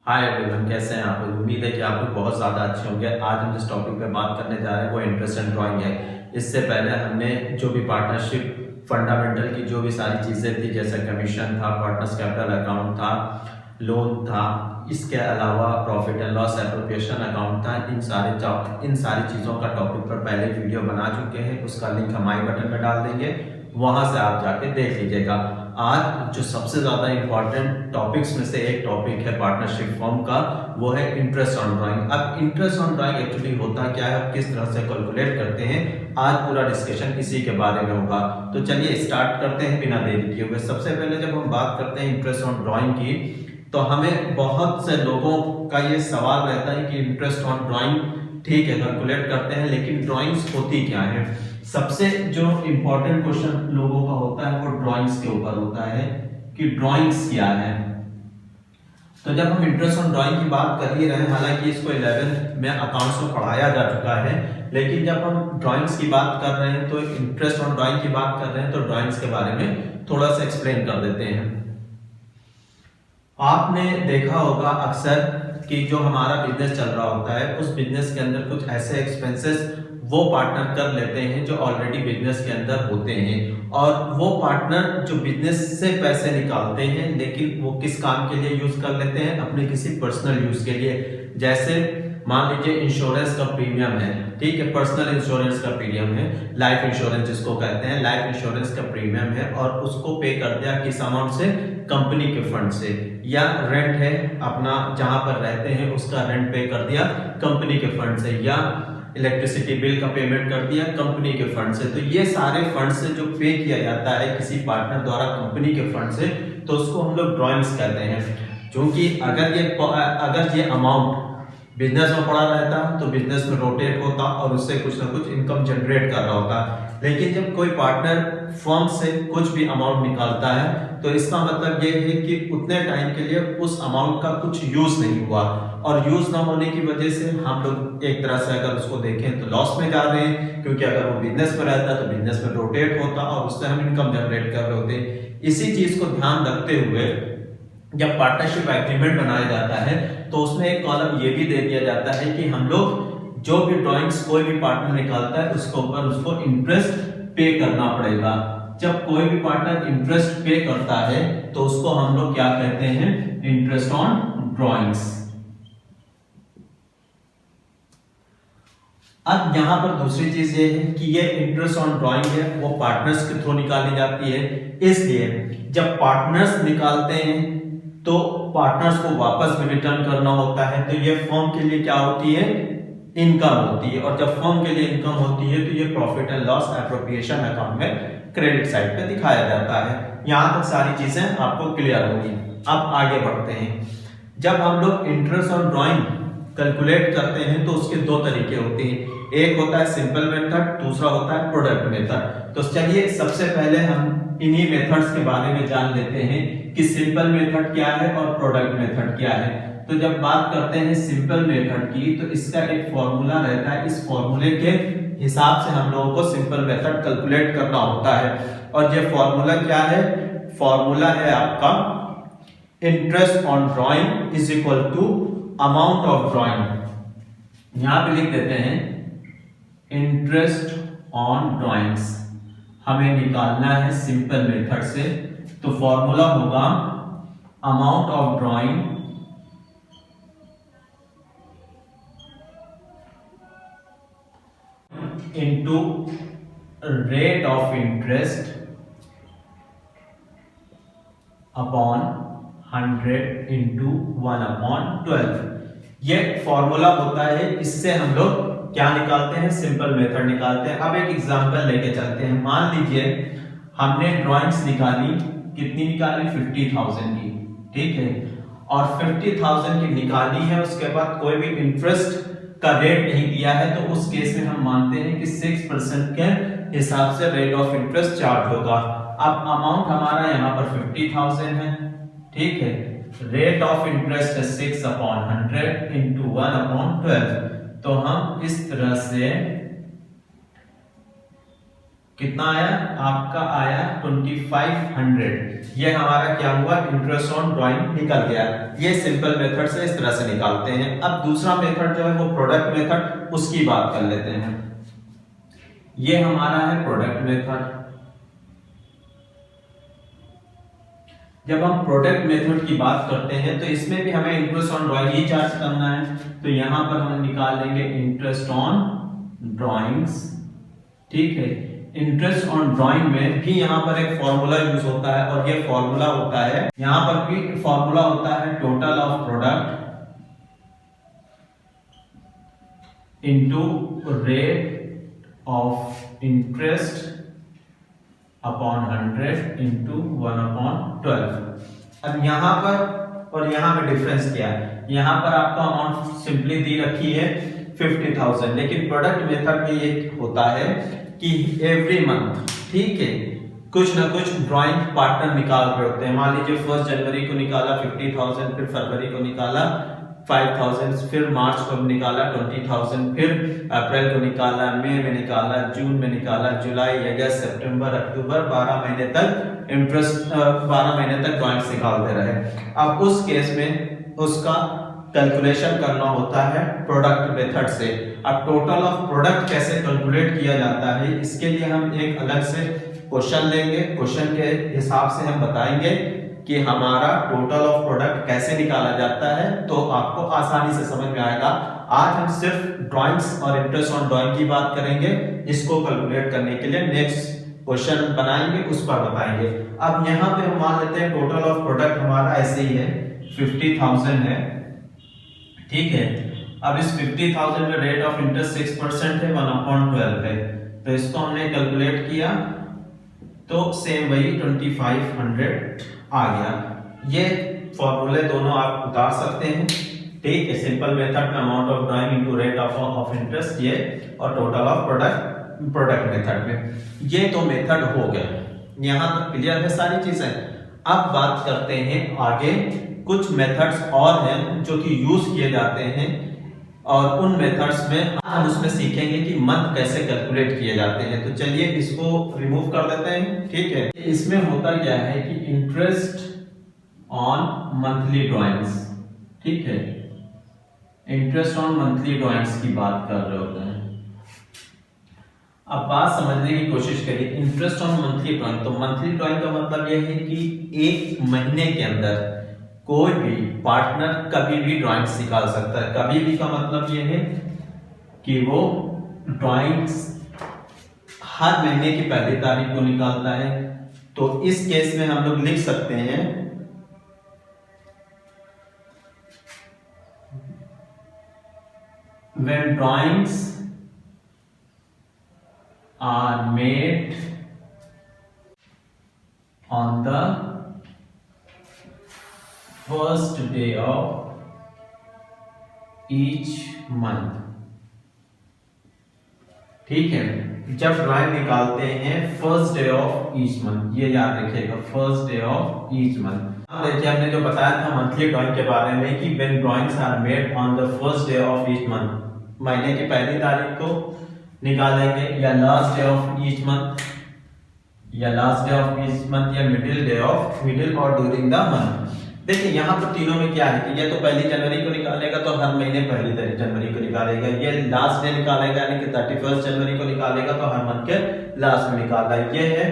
Hi everyone, कैसे हैं आप लोग। उम्मीद है कि आप लोग बहुत ज़्यादा अच्छे होंगे। आज हम जिस टॉपिक पे बात करने जा रहे हैं वो इंटरेस्ट एंड ड्राइंग है। इससे पहले हमने जो भी पार्टनरशिप फंडामेंटल की जो भी सारी चीज़ें थी, जैसे कमीशन था, पार्टनर्स कैपिटल अकाउंट था, लोन था, इसके अलावा profit and loss appropriation account था, इन सारी चीज़ों का टॉपिक पर पहले वीडियो बना चुके हैं। उसका लिंक हम आई बटन में डाल देंगे, वहाँ से आप जाके देख लीजिएगा। आज जो सबसे ज़्यादा इंपॉर्टेंट टॉपिक्स में से एक टॉपिक है पार्टनरशिप फॉर्म का, वो है इंटरेस्ट ऑन ड्राइंग। अब इंटरेस्ट ऑन ड्राइंग एक्चुअली होता क्या है, किस तरह से कैलकुलेट करते हैं, आज पूरा डिस्कशन इसी के बारे में होगा। तो चलिए स्टार्ट करते हैं बिना देरी किए हुए। सबसे पहले जब हम बात करते हैं इंटरेस्ट ऑन ड्राइंग की, तो हमें बहुत से लोगों का ये सवाल रहता है कि इंटरेस्ट ऑन ड्राइंग ठीक है कैलकुलेट करते हैं, लेकिन ड्राइंग्स होती क्या है। सबसे जो इंपॉर्टेंट क्वेश्चन लोगों का होता है वो ड्राइंग्स के ऊपर होता है कि ड्राइंग्स क्या है। तो जब हम इंटरेस्ट ऑन ड्राइंग की बात कर ही रहे हैं, हालांकि इसको 11th में अकाउंट्स में पढ़ाया जा चुका है, लेकिन जब हम ड्राइंग्स की बात कर रहे हैं तो इंटरेस्ट ऑन ड्राइंग की बात कर रहे हैं तो ड्राइंग्स के बारे में थोड़ा सा एक्सप्लेन कर देते हैं। आपने देखा होगा अक्सर कि जो हमारा बिजनेस चल रहा होता है उस बिजनेस के अंदर कुछ ऐसे एक्सपेंसेस वो पार्टनर कर लेते हैं जो ऑलरेडी बिजनेस के अंदर होते हैं, और वो पार्टनर जो बिजनेस से पैसे निकालते हैं लेकिन वो किस काम के लिए यूज कर लेते हैं, अपने किसी पर्सनल यूज के लिए। जैसे मान लीजिए इंश्योरेंस का प्रीमियम है, ठीक है, पर्सनल इंश्योरेंस का प्रीमियम है, लाइफ इंश्योरेंस जिसको कहते हैं, लाइफ इंश्योरेंस का प्रीमियम है और उसको पे कर दिया किस अमाउंट से, कंपनी के फंड से। या रेंट है अपना जहां पर रहते हैं उसका रेंट पे कर दिया कंपनी के फंड से, या इलेक्ट्रिसिटी बिल का पेमेंट कर दिया कंपनी के फंड से। तो ये सारे फंड से जो पे किया जाता है किसी पार्टनर द्वारा कंपनी के फंड से, तो उसको हम लोग ड्राइंग्स कहते हैं। क्योंकि अगर ये अमाउंट बिजनेस में पड़ा रहता तो बिजनेस में रोटेट होता और उससे कुछ ना कुछ इनकम जनरेट कर रहा होता। लेकिन जब कोई पार्टनर फर्म से कुछ भी अमाउंट निकालता है तो इसका मतलब ये है कि उतने टाइम के लिए उस अमाउंट का कुछ यूज नहीं हुआ, और यूज ना होने की वजह से हम लोग एक तरह से अगर उसको देखें तो लॉस में जा रहे हैं, क्योंकि अगर वो बिजनेस में रहता तो बिजनेस में रोटेट होता और उससे हम इनकम जनरेट कर रहे होते। इसी चीज को ध्यान रखते हुए जब पार्टनरशिप एग्रीमेंट बनाया जाता है तो उसमें एक कॉलम ये भी दे दिया जाता है कि हम लोग जो भी ड्राइंग्स कोई भी पार्टनर निकालता है उसके ऊपर उसको इंटरेस्ट पे करना पड़ेगा। जब कोई भी पार्टनर इंटरेस्ट पे करता है तो उसको हम लोग क्या कहते हैं, इंटरेस्ट ऑन ड्राइंग्स। अब यहां पर दूसरी चीज ये है कि ये इंटरेस्ट ऑन ड्राइंग है वो पार्टनर्स के थ्रू निकाली जाती है, इसलिए जब पार्टनर्स निकालते हैं तो पार्टनर्स को वापस भी रिटर्न करना होता है। तो ये फर्म के लिए क्या होती है, इनकम होती है, और जब फर्म के लिए इनकम होती है तो ये profit and loss appropriation account में क्रेडिट साइड पे दिखाया जाता है। यहां तक सारी चीजें आपको क्लियर होगी। अब आगे बढ़ते हैं। जब हम लोग इंटरेस्ट ऑन ड्राइंग कैलकुलेट करते हैं तो उसके दो तरीके होते हैं, एक होता है सिंपल मेथड, दूसरा होता है प्रोडक्ट मेथड। तो चलिए सबसे पहले हम इन्हीं मेथड्स के बारे में जान लेते हैं कि सिंपल मेथड क्या है और प्रोडक्ट मेथड क्या है। तो जब बात करते हैं सिंपल मेथड की तो इसका एक फॉर्मूला रहता है, इस फॉर्मूले के हिसाब से हम लोगों को सिंपल मेथड कैलकुलेट करना होता है। और ये फॉर्मूला क्या है, फॉर्मूला है आपका interest on drawing is equal to amount of drawing. यहां पे लिख देते हैं इंटरेस्ट ऑन ड्राइंग्स हमें निकालना है सिंपल मेथड से, तो फॉर्मूला होगा amount of drawing into rate of interest upon 100 into 1/12। ये फॉर्मूला होता है, इससे हम लोग क्या निकालते हैं, सिंपल मेथड निकालते हैं। अब एक एग्जांपल लेके चलते हैं। मान लीजिए हमने ड्राइंग्स निकाली, कितनी निकाली, 50,000 की, ठीक है, और 50,000 की निकाली है, उसके बाद कोई भी इंटरेस्ट का रेट नहीं दिया है, तो उस केस में हम मानते हैं कि 6% के हिसाब से रेट ऑफ इंटरेस्ट चार्ज होगा। अब अमाउंट हमारा यहाँ पर 50,000 है, ठीक है, रेट ऑफ इंटरेस्ट है 6/100 इंटू 1/12। तो हम इस तरह से कितना आया आपका, आया 2500। ये हमारा क्या हुआ, इंटरेस्ट ऑन ड्राइंग निकल गया। ये सिंपल मेथड से इस तरह से निकालते हैं। अब दूसरा मेथड जो है वो प्रोडक्ट मेथड, उसकी बात कर लेते हैं। ये हमारा है प्रोडक्ट मेथड। जब हम प्रोडक्ट मेथड की बात करते हैं तो इसमें भी हमें interest on drawing he charge करना है। तो यहां पर हम निकाल लेंगे इंटरेस्ट ऑन ड्राइंग्स। ठीक है, इंटरेस्ट ऑन ड्राइंग में भी यहां पर एक फॉर्मूला यूज होता है, और ये फॉर्मूला होता है, यहां पर भी फॉर्मूला होता है total of product into rate of interest upon 100 into 1/12। अब यहां पर और यहां पे डिफरेंस क्या है, यहां पर आपको अमाउंट सिंपली दी रखी है 50,000, लेकिन प्रोडक्ट मेथड में ये होता है कि एवरी मंथ, ठीक है, कुछ ना कुछ ड्राइंग पार्टनर निकाल रहे होते हैं। मान लीजिए 1 जनवरी को निकाला 50,000, फिर फरवरी को निकाला 5,000, फिर मार्च को निकाला 20,000, फिर अप्रैल को निकाला, मई में निकाला, जून में निकाला, जुलाई, अगस्त, सितंबर, अक्टूबर, 12 महीने तक इंटरेस्ट 12 महीने तक ड्राइंग्स निकालते रहे। अब उस केस में उसका कैलकुलेशन करना होता है प्रोडक्ट मेथड से। अब टोटल ऑफ प्रोडक्ट कैसे कैलकुलेट किया जाता है, इसके लिए हम एक अलग से क्वेश्चन लेंगे। क्वेश्चन के हिसाब से हम बताएंगे कि हमारा टोटल ऑफ प्रोडक्ट कैसे निकाला जाता है, तो आपको आसानी से समझ में आएगा। आज हम सिर्फ ड्राइंग्स और इंटरेस्ट ऑन ड्राइंग की बात करेंगे। इसको कैलकुलेट करने के लिए नेक्स्ट क्वेश्चन बनाएंगे, उस पर बताएंगे। अब यहाँ पे हम मान लेते हैं टोटल ऑफ प्रोडक्ट हमारा ऐसे ही है 50,000 है, ठीक है। अब इस 50,000 में रेट ऑफ इंटरेस्ट 6% है, 1/12 है, तो इसको हमने कैलकुलेट किया तो सेम वही 2500 आ गया। ये फॉर्मूले दोनों आप उतार सकते हैं, ठीक है। सिंपल मेथड में amount of drawing into rate of interest ये, और टोटल ऑफ प्रोडक्ट मेथड में ये तो मेथड हो गया। यहां तक क्लियर है सारी चीजें। अब बात करते हैं आगे, कुछ मेथड्स और हैं जो कि यूज किए जाते हैं, और उन मेथड्स में हम उसमें सीखेंगे कि मंथ कैसे कैलकुलेट किए जाते हैं। तो चलिए इसको रिमूव कर देते हैं, ठीक है। इसमें होता क्या है कि इंटरेस्ट ऑन मंथली ड्राइंग्स, ठीक है, इंटरेस्ट ऑन मंथली ड्राइंग्स की बात कर रहे होते हैं। अब बात समझने की कोशिश करिए, इंटरेस्ट ऑन मंथली ड्राइंग, तो मंथली ड्राइंग का मतलब यह है कि एक महीने के अंदर कोई भी पार्टनर कभी भी ड्राइंग्स निकाल सकता है। कभी भी का मतलब यह है कि वो ड्राइंग्स हर महीने की पहली तारीख को निकालता है। तो इस केस में हम लोग लिख सकते हैं when drawings are made on the first day of each month, ठीक है। जब ड्राइंग निकालते हैं first day of each month, ये याद रखिएगा, first day of each month. देखिए हमने जो बताया था मंथली ड्राइंग के बारे में कि when drawings are made on the first day of each month, महीने की पहली तारीख को निकालेंगे, या last day of each month, या last day of each month, या मिडिल और ड्यूरिंग द मंथ। देखिए यहाँ पर तीनों में क्या है कि ये तो पहली जनवरी को निकालेगा तो हर महीने पहली जनवरी को निकालेगा, ये लास्ट डे निकालेगा यानी कि 31 जनवरी को निकालेगा तो हर मंथ के लास्ट में निकालना है। ये है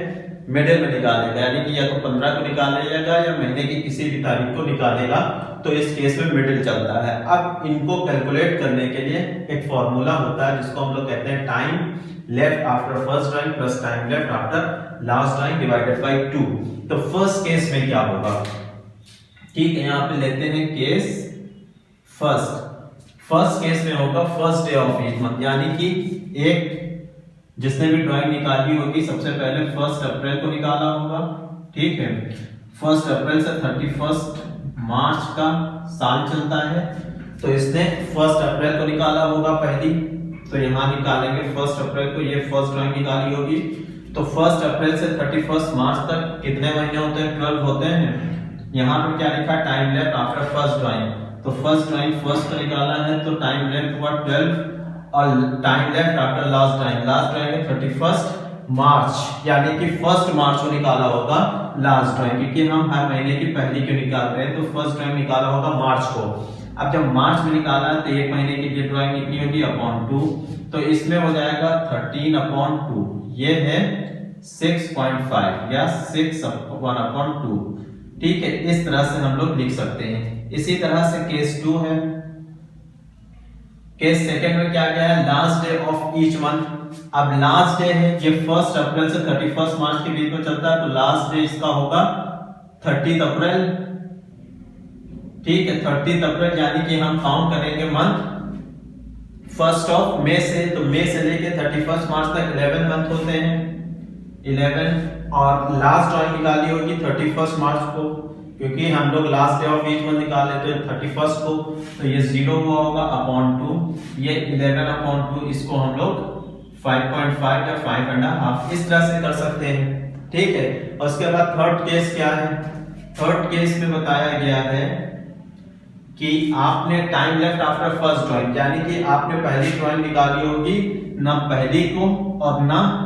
मिडिल में निकालेगा यानी कि या तो 15 को निकालेगा या महीने की किसी भी तारीख को निकालेगा, तो इस केस में मिडिल चलता है। अब इनको कैलकुलेट करने के लिए एक फॉर्मूला होता है जिसको हम लोग कहते हैं time left after first drawing plus time left after last drawing divided by 2। तो फर्स्ट केस में क्या होगा, ठीक है, यहाँ पे लेते हैं केस फर्स्ट केस में होगा first day of each month, यानी कि एक जिसने भी ड्राइंग निकाली होगी सबसे पहले 1 अप्रैल को निकाला होगा, ठीक है। 1 अप्रैल से 31 मार्च का साल चलता है, तो इसने 1 अप्रैल को निकाला होगा पहली, तो यहाँ निकालेंगे 1 अप्रैल को, ये फर्स्ट ड्राइंग निकाली होगी। तो 1 अप्रैल से 31 मार्च तक कितने महीने होते हैं, 12 होते हैं। यहाँ पर क्या लिखा, time left after first drawing, तो फर्स्ट ड्राइंग फर्स्ट को निकाला है तो टाइम लेफ्ट हुआ 12, और time left after last drawing है 31 मार्च यानी कि 1 मार्च को निकाला होगा लास्ट ड्राइंग, क्योंकि हम हर महीने की पहली क्यों निकाल रहे हैं, तो फर्स्ट ड्राइंग निकाला होगा मार्च को। अब जब मार्च में निकाला तो एक महीने की ये ड्राइंग कितनी होगी अपॉन 2, तो इसमें हो जाएगा 13/2, ये है 6.5 या 6/2। ठीक है, इस तरह से हम लोग लिख सकते हैं। इसी तरह से केस 2 है। केस सेकंड में क्या गया है, last day of each month. अब लास्ट डे है, ये 1 अप्रैल से 31 मार्च के बीच में चलता है, तो लास्ट डे इसका होगा 30 अप्रैल। ठीक है, 30 अप्रैल यानी कि हम काउंट करेंगे मंथ 1 ऑफ मई से, तो मई से लेके 31 मार्च तक 11 मंथ होते हैं, 11। और लास्ट ड्राइंग निकाली होगी 31 मार्च को, क्योंकि हम लोग last day of each month निकाल लेते हैं 31 को, तो ये 0 हुआ होगा अपॉन 2, ये 11/2, इसको हम लोग 5.5 या 5.5 इस तरह से कर सकते हैं। ठीक है, और उसके बाद थर्ड केस क्या है, थर्ड केस में बताया गया है कि आपने time left after first drawing, यानी कि आपने पहली ड्राइंग निकाली होगी ना पहली को और ना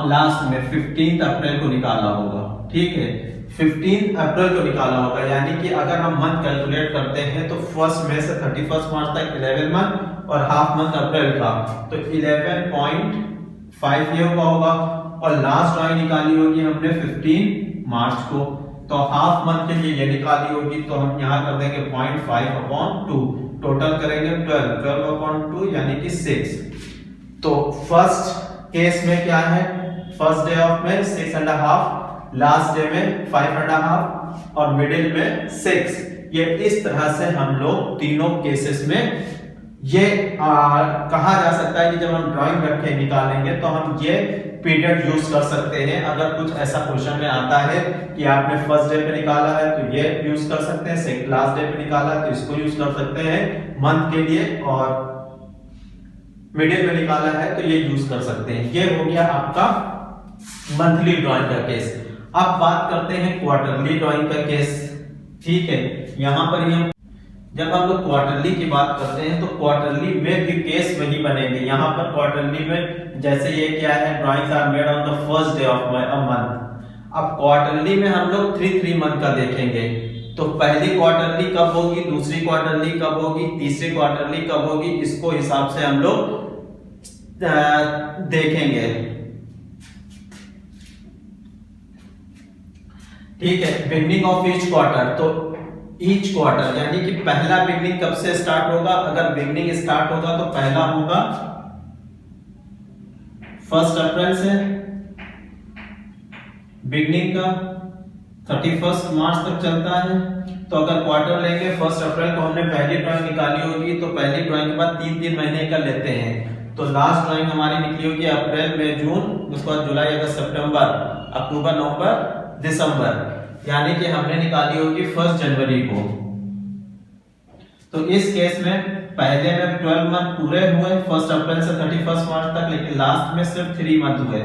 लास्ट में 15 अप्रैल को निकाला होगा। ठीक है, 15 अप्रैल को निकाला होगा, यानी कि अगर हम मंथ कैलकुलेट करते हैं तो 1 मई से 31 मार्च तक 11 मंथ और हाफ मंथ अप्रैल का, तो 11.5 ये हुआ होगा। और लास्ट ड्राइंग निकाली होगी हमने 15 मार्च को, तो हाफ मंथ के लिए ये निकाली होगी, तो हम यहाँ कर देंगे 0.5/2, टोटल करेंगे 12/2 यानी कि 6। तो फर्स्ट केस में क्या है, फर्स्ट डे ऑफ में 6.5, लास्ट डे में 5.5 और मिडिल में 6। ये इस तरह से हम लोग तीनों केसेस में ये कहा जा सकता है कि जब हम ड्राइंग रखे निकालेंगे तो हम ये पीरियड यूज कर सकते हैं। अगर कुछ ऐसा क्वेश्चन में आता है कि आपने फर्स्ट डे पे निकाला है तो ये यूज कर सकते हैं, लास्ट डे पे निकाला है तो इसको यूज कर सकते हैं मंथ के लिए, और मिडिल में निकाला है तो ये यूज कर सकते हैं। ये हो गया आपका मंथली ड्राइंग का केस। अब बात करते हैं क्वार्टरली ड्राइंग का केस। ठीक है, यहां पर हम जब हम लोग क्वार्टरली की बात करते हैं तो क्वार्टरली में भी केस वही बनेंगे। यहाँ पर क्वार्टरली में जैसे ये क्या है, drawings are made on the first day of a month. अब क्वार्टरली में हम लोग 3 मंथ का देखेंगे, तो पहली क्वार्टरली कब होगी, दूसरी क्वार्टरली कब होगी, तीसरी क्वार्टरली कब होगी, इसको हिसाब से हम लोग देखेंगे। ठीक है, बिगनिंग ऑफ ईच क्वार्टर, तो ईच क्वार्टर यानी कि पहला बिगनिंग कब से स्टार्ट होगा, अगर बिगनिंग स्टार्ट होगा तो पहला होगा 1 अप्रैल से, बिगनिंग का 31 मार्च तक चलता है। तो अगर क्वार्टर लेंगे 1 अप्रैल को हमने पहली ड्राइंग निकाली होगी, तो पहली ड्राइंग के बाद 3 महीने का लेते हैं, तो लास्ट ड्राइंग हमारी निकली होगी अप्रैल मई जून, उसके बाद जुलाई अगस्त सितंबर अक्टूबर नवंबर दिसंबर, यानी कि हमने निकाली होगी 1 जनवरी को। तो इस केस में पहले में 12 मंथ पूरे हुए 1 अप्रैल से 31 मार्च तक, लेकिन लास्ट में सिर्फ 3 मंथ हुए,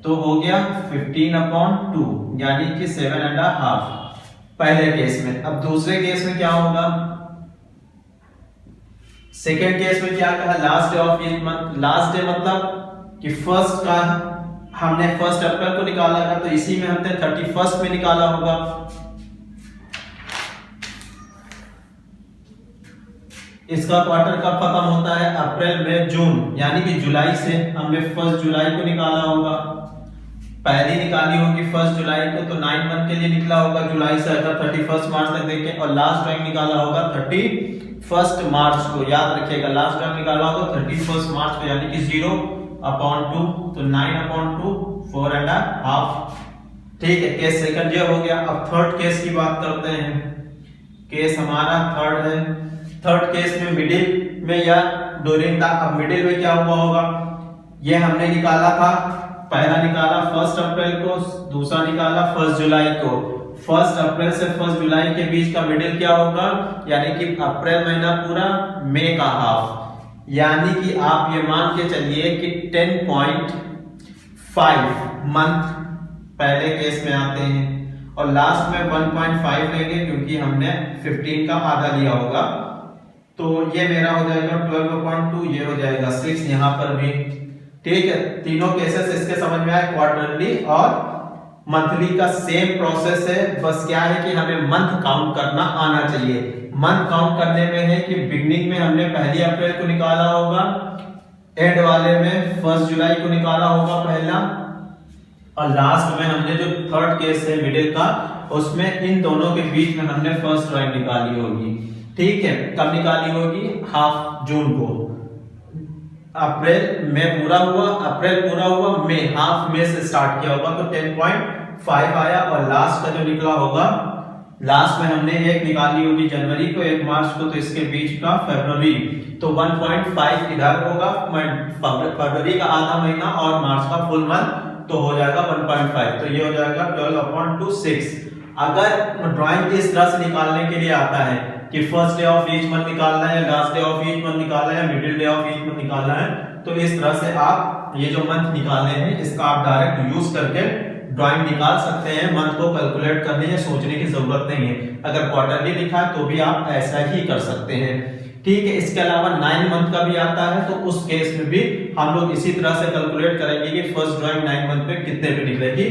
तो हो गया 15/2 यानी कि 7.5 पहले केस में। अब दूसरे केस में क्या होगा, सेकेंड केस में क्या कहा, last day of each month. Last day मतलब कि फर्स्ट का हमने 1 अप्रैल को निकाला था, तो इसी में हमने 31 में निकाला होगा। इसका क्वार्टर कब खत्म होता है, अप्रैल मई जून, यानी कि जुलाई से हमने 1 जुलाई को निकाला होगा। पहली निकाली होगी 1 जुलाई को, तो 9 मंथ के लिए निकला होगा जुलाई से अगर 31 मार्च तक देखें, और लास्ट ड्राइंग निकाला होगा 31 मार्च को। याद रखिएगा लास्ट ड्राइंग निकाला होगा 31 मार्च को, यानी कि 0/2, तो 9/2 4.5। ठीक है, केस सेकंड ये हो गया। अब थर्ड केस की बात करते हैं। केस हमारा थर्ड है। थर्ड केस में मिडिल में या ड्यूरिंग द, अब मिडिल में क्या हुआ होगा, ये हमने निकाला था, पहला निकाला 1 अप्रैल को, दूसरा निकाला 1 जुलाई को। 1 अप्रैल से 1 जुलाई के बीच का मिडिल क्या होगा, यानी कि अप्रैल महीना पूरा, मई का हाफ, यानी कि आप ये मान के चलिए कि 10.5 मंथ पहले केस में आते हैं, और लास्ट में 1.5 लेंगे क्योंकि हमने 15 का आधा लिया होगा, तो ये मेरा हो जाएगा 12/2, ये हो जाएगा 6 यहाँ पर भी। ठीक है, तीनों केसेस इसके समझ में आए, क्वार्टरली और मंथली का सेम प्रोसेस है, बस क्या है कि हमें मंथ काउंट करना आना चाहिए। मंथ काउंट करने में है कि बिगनिंग में हमने 1 अप्रैल को निकाला होगा, एंड वाले में 1 जुलाई को निकाला होगा पहला, और लास्ट में हमने जो थर्ड केस है मिडिल का, उसमें इन दोनों के बीच में हमने फर्स्ट ड्राइंग निकाली होगी। ठीक है, कब निकाली होगी? हाफ जून को। अप्रैल में पूरा हुआ, अप्रैल पूरा हुआ, मई हाफ में से स्टार्ट किया होगा तो 10.5 आया, और लास्ट का जो निकला होगा, लास्ट में हमने एक निकाली होगी जनवरी को, 1 मार्च को, तो इसके बीच का फरवरी, तो 1.5 इधर होगा, फरवरी का आधा महीना और मार्च का फुल मंथ, तो हो जाएगा 1.5, तो ये हो जाएगा 12/6। अगर ड्राइंग इस तरह से निकालने के लिए आता है कि first day of each month निकालना है, last day of each month निकालना है, middle day of each month निकालना है, तो इस तरह से आप ये जो मंथ निकालने हैं इसका आप डायरेक्ट यूज करके ड्राइंग निकाल सकते हैं। मंथ को कैलकुलेट करने या सोचने की जरूरत नहीं है। अगर क्वार्टरली लिखा है तो भी आप ऐसा ही कर सकते हैं। ठीक है, इसके अलावा 9 मंथ का भी आता है, तो उस केस में भी हम लोग इसी तरह से कैलकुलेट करेंगे कि फर्स्ट ड्राइंग 9 मंथ में कितने पे निकलेगी,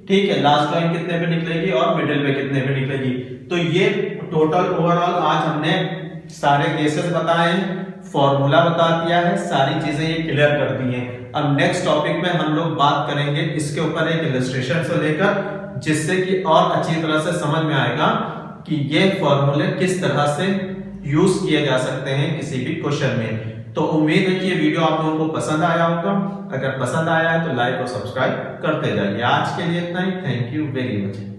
ठीक है, लास्ट ड्राइंग कितने पे निकलेगी और मिडिल पे कितने पे निकलेगी। तो ये टोटल ओवरऑल आज हमने सारे केसेस बताए, फॉर्मूला बता दिया है, सारी चीजें ये क्लियर कर दी हैं। अब नेक्स्ट टॉपिक में हम लोग बात करेंगे इसके ऊपर एक इलस्ट्रेशन से लेकर, जिससे कि और अच्छी तरह से समझ में आएगा कि ये फॉर्मूले किस तरह से यूज किए जा सकते हैं किसी भी क्वेश्चन में। तो उम्मीद है कि ये वीडियो आप लोगों को पसंद आया होगा। अगर पसंद आया है तो लाइक और सब्सक्राइब करते जाइए। आज के लिए इतना ही। Thank you very much.